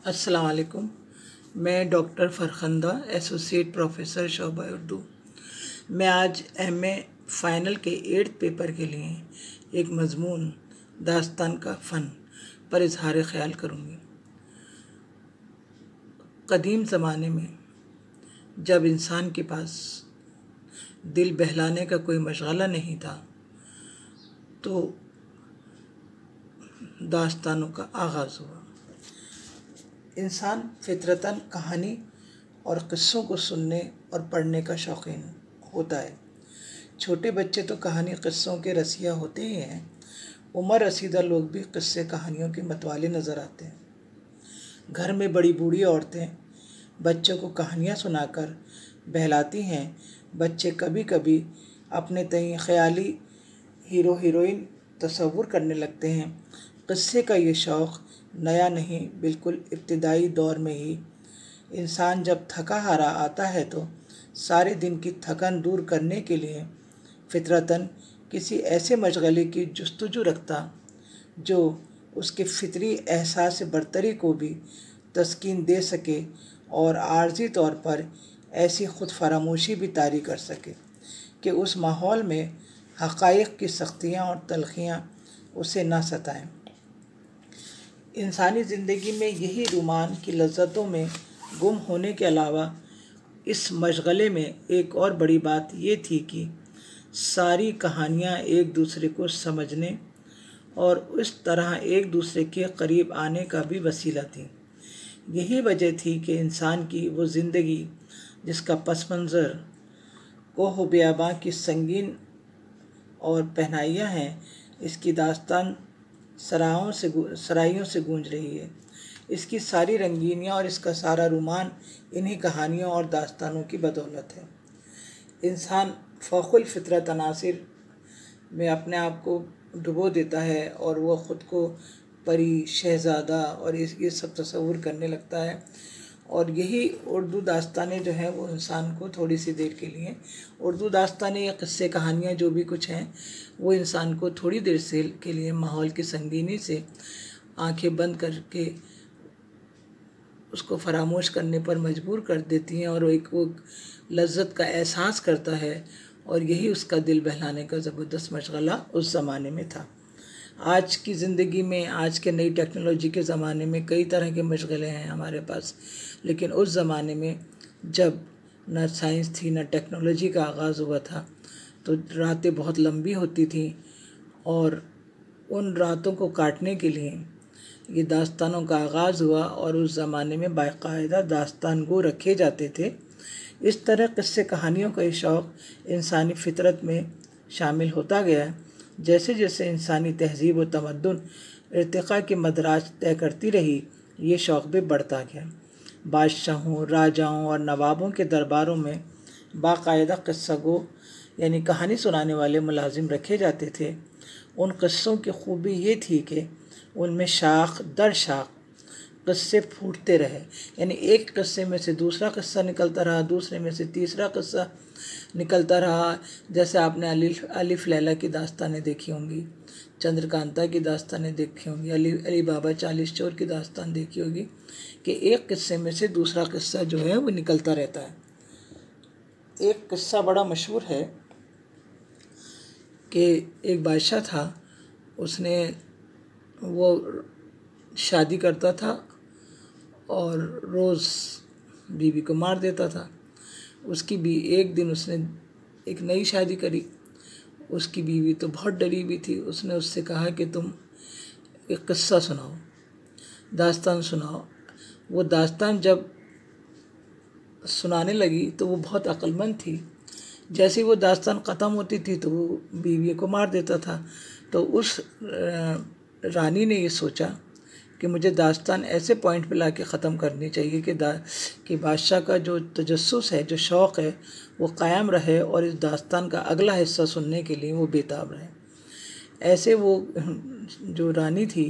अस्सलाम वालेकुम। मैं डॉक्टर फ़रखंदा, एसोसिएट प्रोफेसर शोबा उर्दू। मैं आज एमए फ़ाइनल के 8th पेपर के लिए एक मज़मून दास्तान का फ़न पर इजहार ख़याल करूँगी। क़दीम ज़माने में जब इंसान के पास दिल बहलाने का कोई मशग़ला नहीं था तो दास्तानों का आगाज़ हुआ। इंसान फितरतन कहानी और क़िस्सों को सुनने और पढ़ने का शौकीन होता है। छोटे बच्चे तो कहानी क़िस्सों के रसिया होते ही हैं। उम्र रसीदा लोग भी क़िस्से कहानियों के मतवाले नज़र आते हैं। घर में बड़ी बूढ़ी औरतें बच्चों को कहानियाँ सुनाकर बहलाती हैं। बच्चे कभी कभी अपने तय ख़याली हीरो हीरोइन तसव्वुर करने लगते हैं। क़िस्से का ये शौक़ नया नहीं, बिल्कुल इब्तिदाई दौर में ही इंसान जब थका हारा आता है तो सारे दिन की थकन दूर करने के लिए फितरतन किसी ऐसे मशग़ले की जुस्तजू रखता जो उसके फितरी एहसास बरतरी को भी तस्कीन दे सके और आर्जी तौर पर ऐसी ख़ुद फरामोशी भी तारी कर सके कि उस माहौल में हक़ाइक़ की सख्तियाँ और तलख़ियाँ उसे ना सताएं। इंसानी ज़िंदगी में यही रुमान की लज़्ज़तों में गुम होने के अलावा इस मशग़ले में एक और बड़ी बात ये थी कि सारी कहानियाँ एक दूसरे को समझने और उस तरह एक दूसरे के करीब आने का भी वसीला थी। यही वजह थी कि इंसान की वो ज़िंदगी जिसका पस मंज़र कोह बियाबां की संगीन और पहनाइयाँ हैं, इसकी दास्तान सराइयों से गूंज रही है। इसकी सारी रंगीनियाँ और इसका सारा रुमान इन्हीं कहानियों और दास्तानों की बदौलत है। इंसान फ़ौक़ुल फ़ितरत अनासिर में अपने आप को डुबो देता है और वह ख़ुद को परी, शहज़ादा और ये सब तसव्वुर करने लगता है। और यही उर्दू दास्तानें जो हैं वो इंसान को थोड़ी सी देर के लिए, उर्दू दास्तानें या क़िस्से कहानियाँ जो भी कुछ हैं वो इंसान को थोड़ी देर से के लिए माहौल की संगीनी से आंखें बंद करके उसको फरामोश करने पर मजबूर कर देती हैं और एक वो लज़्ज़त का एहसास करता है। और यही उसका दिल बहलाने का ज़बरदस्त मशग़ला उस ज़माने में था। आज की ज़िंदगी में, आज के नई टेक्नोलॉजी के ज़माने में कई तरह के मशग़ले हैं हमारे पास, लेकिन उस ज़माने में जब न साइंस थी न टेक्नोलॉजी का आगाज़ हुआ था तो रातें बहुत लंबी होती थीं और उन रातों को काटने के लिए ये दास्तानों का आगाज़ हुआ और उस ज़माने में बाकायदा दास्तान गो रखे जाते थे। इस तरह क़िस्से कहानियों का ये शौक़ इंसानी फ़ितरत में शामिल होता गया। जैसे जैसे इंसानी तहज़ीब व तमद्दुन इर्तिक़ा की मदराज तय करती रही, ये शौक़ भी बढ़ता गया। बादशाहों, राजाओं और नवाबों के दरबारों में बाकायदा क़िस्सा गो यानी कहानी सुनाने वाले मुलाजिम रखे जाते थे। उन क़िस्सों की खूबी ये थी कि उनमें शाख दर शाख क़िस्से फूटते रहे, यानी एक क़िस्से में से दूसरा क़िस्सा निकलता रहा, दूसरे में से तीसरा क़िस्सा निकलता रहा। जैसे आपने अलिफ लैला की दास्तानें देखी होंगी, चंद्रकांता की दास्तानें देखी होंगी, अली बाबा 40 चोर की दास्तान देखी होगी कि एक क़िस्से में से दूसरा क़िस्सा जो है वो निकलता रहता है। एक क़िस्सा बड़ा मशहूर है कि एक बादशाह था, उसने वो शादी करता था और रोज़ बीवी को मार देता था। उसकी भी एक दिन उसने एक नई शादी करी। उसकी बीवी तो बहुत डरी हुई थी। उसने उससे कहा कि तुम एक क़िस्सा सुनाओ, दास्तान सुनाओ। वो दास्तान जब सुनाने लगी तो वो बहुत अक्लमंद थी। जैसे ही वो दास्तान ख़त्म होती थी तो वो बीवी को मार देता था। तो उस रानी ने ये सोचा कि मुझे दास्तान ऐसे पॉइंट पे लाके ख़त्म करनी चाहिए कि बादशाह का जो तजस्सुस है, जो शौक़ है, वो क़ायम रहे और इस दास्तान का अगला हिस्सा सुनने के लिए वो बेताब रहे। ऐसे वो जो रानी थी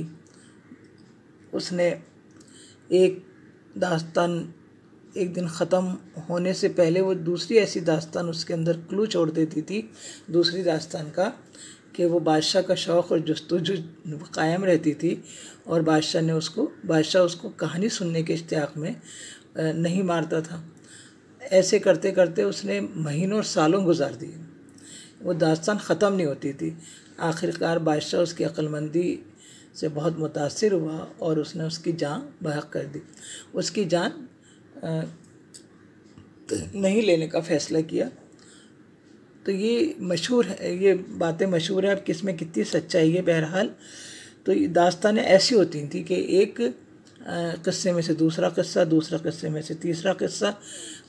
उसने एक दास्तान एक दिन ख़त्म होने से पहले वो दूसरी ऐसी दास्तान उसके अंदर क्लू छोड़ देती थी दूसरी दास्तान का कि वो बादशाह का शौक़ और जस्तजू कायम रहती थी, और बादशाह उसको कहानी सुनने के इश्तियाक़ में नहीं मारता था। ऐसे करते करते उसने महीनों और सालों गुजार दिए, वो दास्तान ख़त्म नहीं होती थी। आखिरकार बादशाह उसकी अक्लमंदी से बहुत मुतासिर हुआ और उसने उसकी जान बहक कर दी, उसकी जान नहीं लेने का फ़ैसला किया। तो ये मशहूर है, ये बातें मशहूर है। अब किसमें कितनी सच्चाई है, बहरहाल तो ये दास्तानें ऐसी होती थी कि एक किस्से में से दूसरा किस्सा, दूसरा किस्से में से तीसरा किस्सा,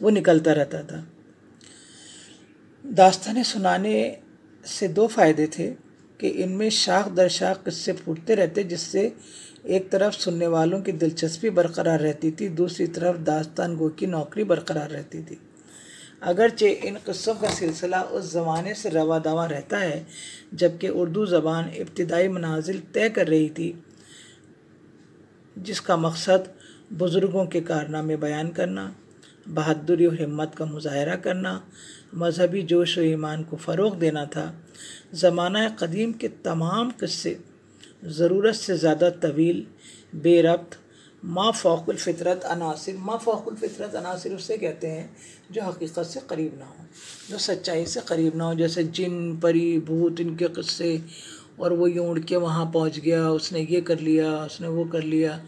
वो निकलता रहता था। दास्तानें सुनाने से दो फ़ायदे थे कि इनमें शाख दर शाख किस्से फूटते रहते, जिससे एक तरफ सुनने वालों की दिलचस्पी बरकरार रहती थी, दूसरी तरफ दास्तान गो की नौकरी बरकरार रहती थी। अगरचे इन किस्सों का सिलसिला उस ज़माने से रवा दवा रहता है जबकि उर्दू ज़बान इब्तिदाई मनाजिल तय कर रही थी, जिसका मकसद बुज़ुर्गों के कारनामे बयान करना, बहादुरी और हिम्मत का मुजाहरा करना, मजहबी जोश और ईमान को फ़रोग़ देना था। ज़माना क़दीम के तमाम किस्से ज़रूरत से ज़्यादा तवील, बेरब्त, माफ़ौक़ुल फ़ितरत अनासिर, माफ़ौक़ुल फ़ितरत अनासिर उससे कहते हैं जो हकीकत से करीब ना हो, जो सच्चाई से करीब ना हो, जैसे जिन, परी, भूत, इनके किस्से, और वो यूँ उड़ के वहाँ पहुँच गया, उसने ये कर लिया, उसने वो कर लिया,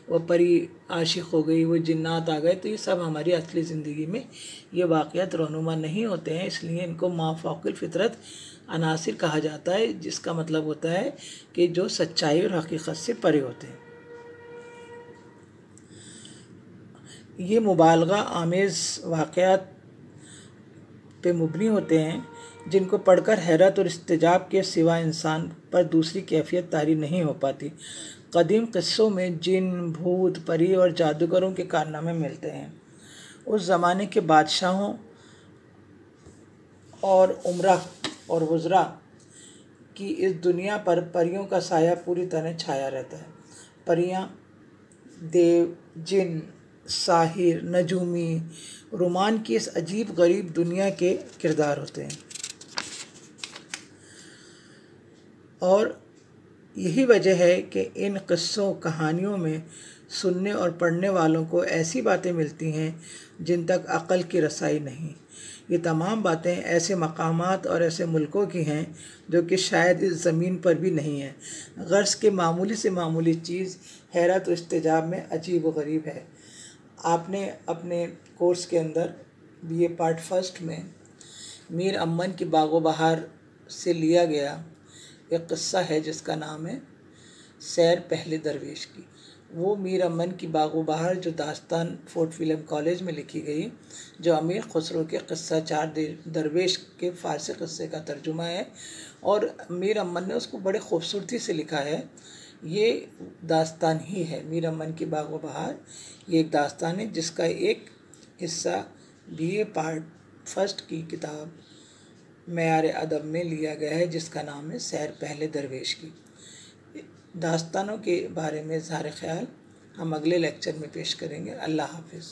वो परी आशिक हो गई, वो जिन्नात आ गए। तो ये सब हमारी असली ज़िंदगी में ये वाक़यात रहनुमा नहीं होते हैं, इसलिए इनको माफ़ौक़ुल फ़ितरत अनासिर कहा जाता है, जिसका मतलब होता है कि जो सच्चाई और हकीकत से परे होते हैं। ये मुबालगा आमेज़ वाक़यात पे मुबनी होते हैं, जिनको पढ़कर हैरत और इस्तेजाब के सिवा इंसान पर दूसरी कैफियत तारी नहीं हो पाती। कदीम किस्सों में जिन, भूत, परी और जादूगरों के कारनामे मिलते हैं। उस ज़माने के बादशाहों और उमरा और वज़रा की इस दुनिया पर परियों का साया पूरी तरह छाया रहता है। परियां देव, जिन, साहिर, नजूमी, रोमान की इस अजीब गरीब दुनिया के किरदार होते हैं, और यही वजह है कि इन किस्सों कहानियों में सुनने और पढ़ने वालों को ऐसी बातें मिलती हैं जिन तक अक़ल की रसाई नहीं। ये तमाम बातें ऐसे मकामात और ऐसे मुल्कों की हैं जो कि शायद इस ज़मीन पर भी नहीं है। गर्ज़ के मामूली से मामूली चीज़ हैरत और इस्तेजाब में अजीब व गरीब है। आपने अपने कोर्स के अंदर BA पार्ट फर्स्ट में मीर अमन की बागो बहार से लिया गया एक क़िस्सा है जिसका नाम है सैर पहले दरवेश की। वो मीर अमन की बागो बहार जो दास्तान फोर्ट विलियम कॉलेज में लिखी गई, जो अमीर खुसरो के क़िस्सा चार दरवेश के फ़ारसी क़िस्से का तर्जुमा है, और मीर अमन ने उसको बड़े खूबसूरती से लिखा है। ये दास्तान ही है, मीर अमन की बागो बहार ये एक दास्तान है जिसका एक हिस्सा BA पार्ट फर्स्ट की किताब मेयार अदब में लिया गया है, जिसका नाम है सैर पहले दरवेश की। दास्तानों के बारे में इज़हार ख्याल हम अगले लेक्चर में पेश करेंगे। अल्लाह हाफ़िज़।